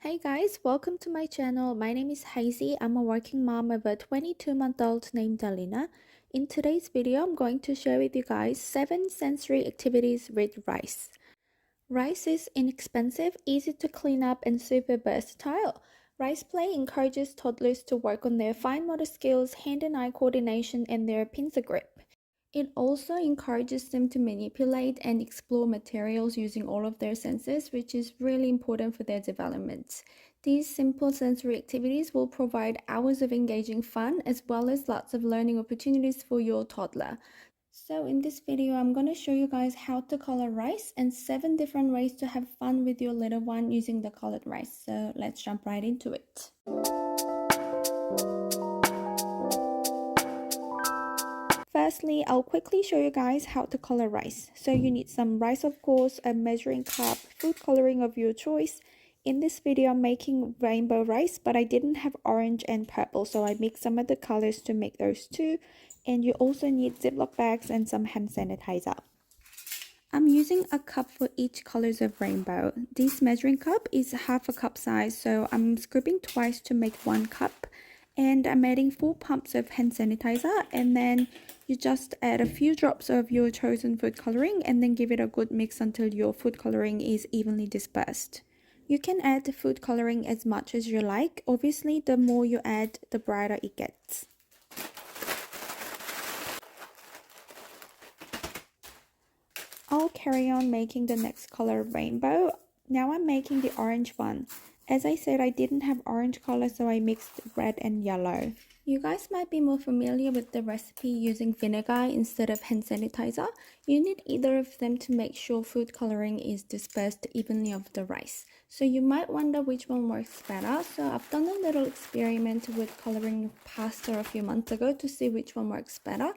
Hey guys, welcome to my channel. My name is Hazy. I'm a working mom of a 22-month-old named Alina. In today's video, I'm going to share with you guys 7 sensory activities with rice. Rice is inexpensive, easy to clean up, and super versatile. Rice play encourages toddlers to work on their fine motor skills, hand and eye coordination, and their pincer grip. It also encourages them to manipulate and explore materials using all of their senses, which is really important for their development. These simple sensory activities will provide hours of engaging fun as well as lots of learning opportunities for your toddler. So in this video, I'm going to show you guys how to color rice and 7 different ways to have fun with your little one using the colored rice. So let's jump right into it. Firstly, I'll quickly show you guys how to color rice. So you need some rice, of course, a measuring cup, food coloring of your choice. In this video, I'm making rainbow rice, but I didn't have orange and purple, so I mixed some of the colors to make those two. And you also need Ziploc bags and some hand sanitizer. I'm using a cup for each colors of rainbow. This measuring cup is half a cup size, so I'm scooping twice to make 1 cup. And I'm adding 4 pumps of hand sanitizer, and then you just add a few drops of your chosen food coloring and then give it a good mix until your food coloring is evenly dispersed. You can add the food coloring as much as you like. Obviously, the more you add, the brighter it gets. I'll carry on making the next color rainbow. Now I'm making the orange one. As I said, I didn't have orange color, so I mixed red and yellow. You guys might be more familiar with the recipe using vinegar instead of hand sanitizer. You need either of them to make sure food coloring is dispersed evenly over the rice. So you might wonder which one works better. So I've done a little experiment with coloring pasta a few months ago to see which one works better.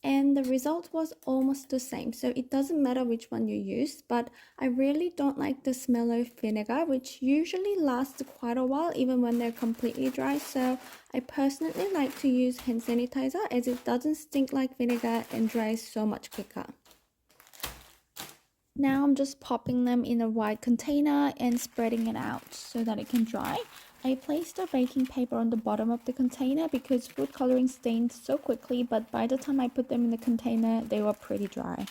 And the result was almost the same, so it doesn't matter which one you use, but I really don't like the smell of vinegar, which usually lasts quite a while even when they're completely dry. So I personally like to use hand sanitizer as it doesn't stink like vinegar and dries so much quicker. Now I'm just popping them in a white container and spreading it out so that it can dry. I placed a baking paper on the bottom of the container because food coloring stains so quickly, but by the time I put them in the container, they were pretty dry.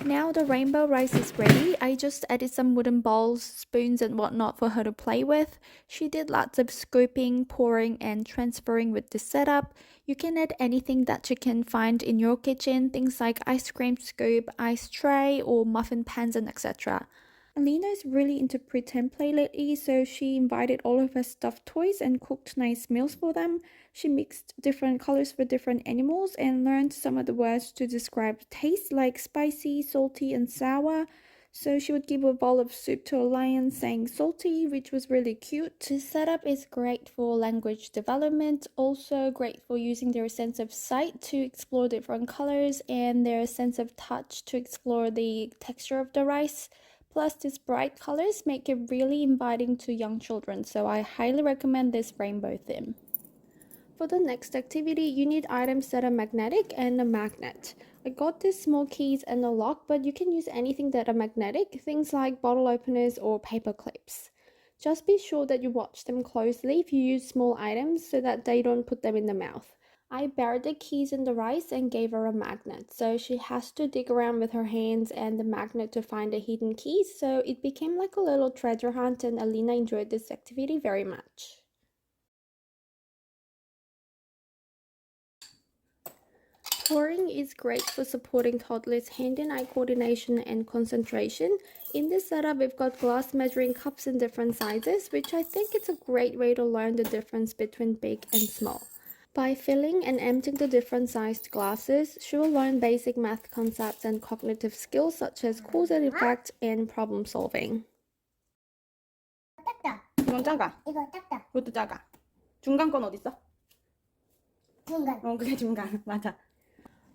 Now the rainbow rice is ready. I just added some wooden bowls, spoons and whatnot for her to play with. She did lots of scooping, pouring and transferring with this setup. You can add anything that you can find in your kitchen, things like ice cream scoop, ice tray or muffin pans and etc. Alina is really into pretend play lately, so she invited all of her stuffed toys and cooked nice meals for them. She mixed different colors for different animals and learned some of the words to describe taste like spicy, salty, and sour. So she would give a bowl of soup to a lion saying salty, which was really cute. This setup is great for language development, also great for using their sense of sight to explore different colors and their sense of touch to explore the texture of the rice. Plus, these bright colors make it really inviting to young children, so I highly recommend this rainbow theme. For the next activity, you need items that are magnetic and a magnet. I got these small keys and a lock, but you can use anything that are magnetic, things like bottle openers or paper clips. Just be sure that you watch them closely if you use small items so that they don't put them in the mouth. I buried the keys in the rice and gave her a magnet, so she has to dig around with her hands and the magnet to find the hidden keys, so it became like a little treasure hunt and Alina enjoyed this activity very much. Pouring is great for supporting toddlers' hand and eye coordination and concentration. In this setup, we've got glass measuring cups in different sizes, which I think it's a great way to learn the difference between big and small. By filling and emptying the different sized glasses, she will learn basic math concepts and cognitive skills such as cause and effect and problem solving. 작다. 이건 작아. 이거 작다. 그것도 작아. 중간 건 어딨어? 중간. 그게 중간. 맞아.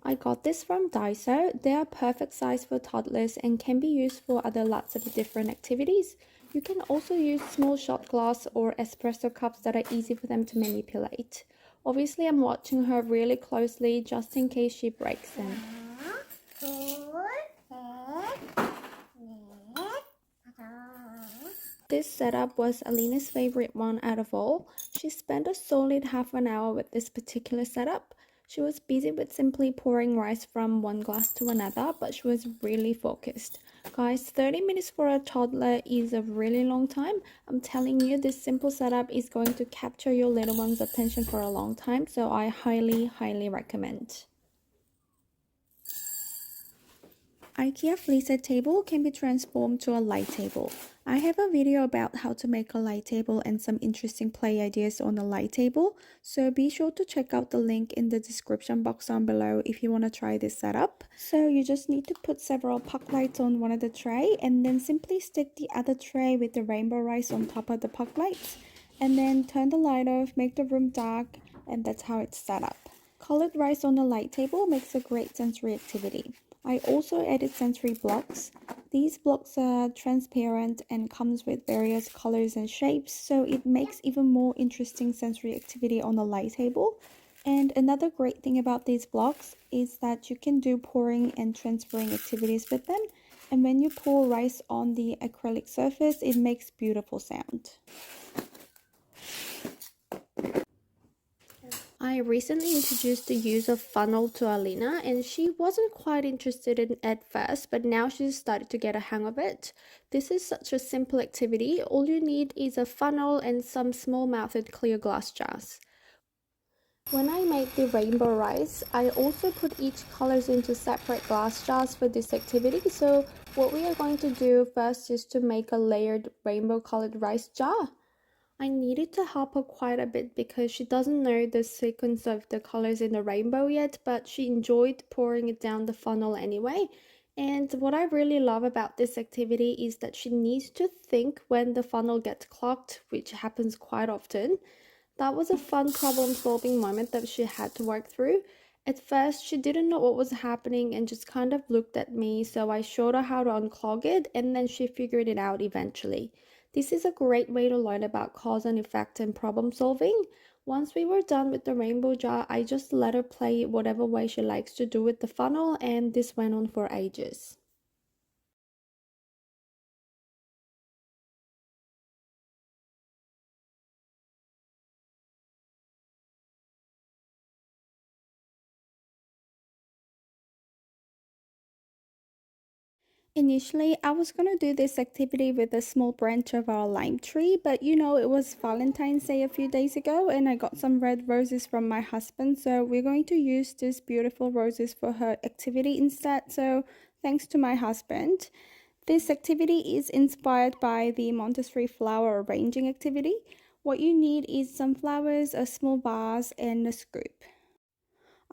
I got this from Daiso. They are perfect size for toddlers and can be used for other lots of different activities. You can also use small shot glass or espresso cups that are easy for them to manipulate. Obviously, I'm watching her really closely just in case she breaks them. 둘, 셋, 넷, 다섯. This setup was Alina's favorite one out of all. She spent a solid half an hour with this particular setup. She was busy with simply pouring rice from one glass to another, but she was really focused. Guys, 30 minutes for a toddler is a really long time. I'm telling you, this simple setup is going to capture your little one's attention for a long time, so I highly recommend. IKEA FLISAT table can be transformed to a light table. I have a video about how to make a light table and some interesting play ideas on a light table, so be sure to check out the link in the description box down below if you want to try this setup. So you just need to put several puck lights on one of the tray and then simply stick the other tray with the rainbow rice on top of the puck lights, and then turn the light off, make the room dark, and that's how it's set up. Colored rice on the light table makes a great sensory activity. I also added sensory blocks. These blocks are transparent and comes with various colors and shapes, so it makes even more interesting sensory activity on the light table. And another great thing about these blocks is that you can do pouring and transferring activities with them. And when you pour rice on the acrylic surface, it makes beautiful sound. I recently introduced the use of funnel to Alina, and she wasn't quite interested in it at first, but now she's started to get a hang of it. This is such a simple activity. All you need is a funnel and some small-mouthed clear glass jars. When I made the rainbow rice, I also put each colors into separate glass jars for this activity. So what we are going to do first is to make a layered rainbow colored rice jar. I needed to help her quite a bit because she doesn't know the sequence of the colors in the rainbow yet, but she enjoyed pouring it down the funnel anyway. And what I really love about this activity is that she needs to think when the funnel gets clogged, which happens quite often. That was a fun problem-solving moment that she had to work through. At first, she didn't know what was happening and just kind of looked at me, so I showed her how to unclog it, and then she figured it out eventually. This is a great way to learn about cause and effect and problem solving. Once we were done with the rainbow jar, I just let her play whatever way she likes to do with the funnel, and this went on for ages. Initially, I was gonna do this activity with a small branch of our lime tree, but you know, it was Valentine's Day a few days ago and I got some red roses from my husband, so we're going to use these beautiful roses for her activity instead, so thanks to my husband. This activity is inspired by the Montessori flower arranging activity. What you need is some flowers, a small vase, and a scoop.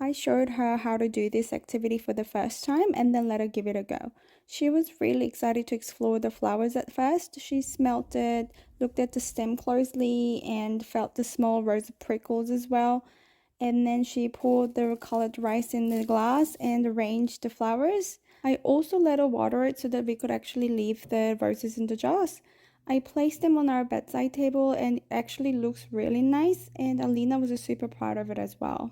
I showed her how to do this activity for the first time and then let her give it a go. She was really excited to explore the flowers at first. She smelt it, looked at the stem closely, and felt the small rose prickles as well. And then she poured the colored rice in the glass and arranged the flowers. I also let her water it so that we could actually leave the roses in the jars. I placed them on our bedside table and it actually looks really nice, and Alina was super proud of it as well.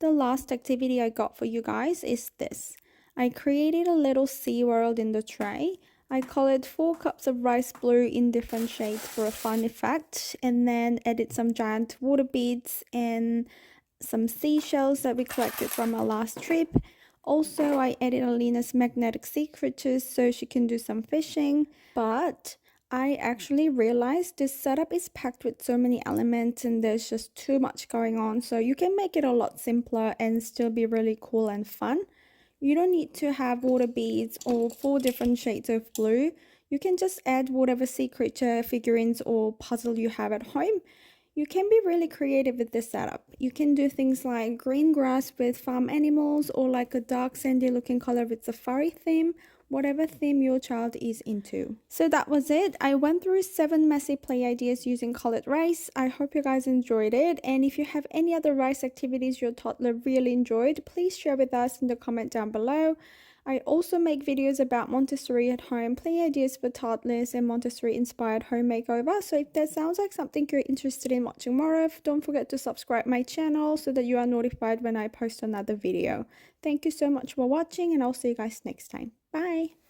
The last activity I got for you guys is this. I created a little sea world in the tray. I colored 4 cups of rice blue in different shades for a fun effect, and then added some giant water beads and some seashells that we collected from our last trip. Also, I added Alina's magnetic sea creatures so she can do some fishing, but I actually realized this setup is packed with so many elements and there's just too much going on, so you can make it a lot simpler and still be really cool and fun. You don't need to have water beads or 4 different shades of blue. You can just add whatever sea creature, figurines, or puzzle you have at home. You can be really creative with this setup. You can do things like green grass with farm animals, or like a dark sandy looking color with safari theme, whatever theme your child is into. So that was it. I went through 7 messy play ideas using colored rice. I hope you guys enjoyed it, and if you have any other rice activities your toddler really enjoyed, please share with us in the comment down below. I also make videos about Montessori at home, play ideas for toddlers, and Montessori inspired home makeover. So if that sounds like something you're interested in watching more of, don't forget to subscribe my channel so that you are notified when I post another video. Thank you so much for watching, and I'll see you guys next time. Bye!